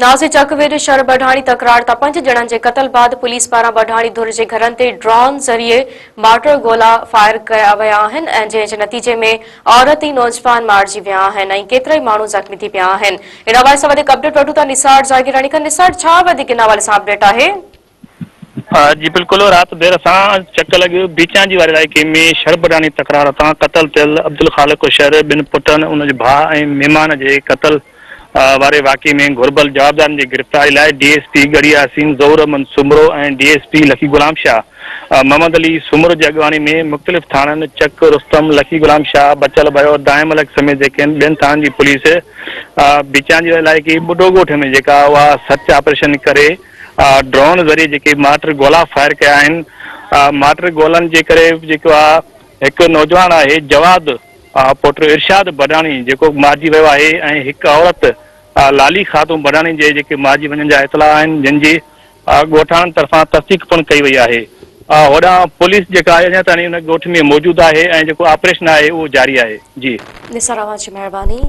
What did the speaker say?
नाज़े चकवेर शहर बढाणी तकरार तां 5 ॼणनि जे क़त्ल बाद पुलिस पारां बढाणी धुर जे घरनि ते ड्रोन ज़रिए मार्टर गोला फायर कया विया आहिनि ऐं जंहिं जे नतीजे में औरत ऐं नौजवान मारिजी विया आहिनि ऐं केतिरा ई माण्हू ज़ख़्मी थी पिया आहिनि। इन हवाले सां वधीक अपडेट वठूं था निसार जागीरानी खां। निसार, छा वधीक इन हवाले सां अपडेट आहे? जी बिल्कुल, रात देर सां चक लॻियो बीचांजी वारे इलाइक़े में शहर बढाणी तकरार तां क़त्ल थियल अब्दुल ख़ालिक शहर ॿिनि पुटनि उनजे भाउ ऐं महिमान जे क़त्ल वारे वाक़े में घुर्बल जवाबदारनि जी गिरफ़्तारी लाइ DSP गढ़ी यासीन ज़हूर अहमद सुमरो ऐं DSP लकी गुलाम शाह मोहम्मद अली सुमरो जी अॻवानी में मुख़्तलिफ़ थाणनि चक रुस्तम लकी गुलाम शाह बचल भयो दाइम मलिक समेत जेके आहिनि ॿियनि थाणनि जी पुलिस बीचांजी इलाइक़े बुॾो ॻोठ में जेका उहा सर्च ऑपरेशन करे ड्रोन ज़रिए जेके मार्टर गोला फायर कया आहिनि। मार्टर गोलनि जे करे जेको आहे हिकु नौजवान आहे जवाद पुट इरशाद बढाणी जेको मारिजी वियो आहे ऐं हिकु औरत लाली ख़ातून बढाणी जे जेके मारिजी वञण जा इतला आहिनि जिन जी ॻोठाणनि तरफ़ां तस्दीक पिणु कई वई आहे। होॾां पुलिस जेका आहे अञा ताईं हुन ॻोठ में मौजूदु आहे ऐं जेको ऑपरेशन आहे उहो जारी आहे। जी निसार, महिरबानी।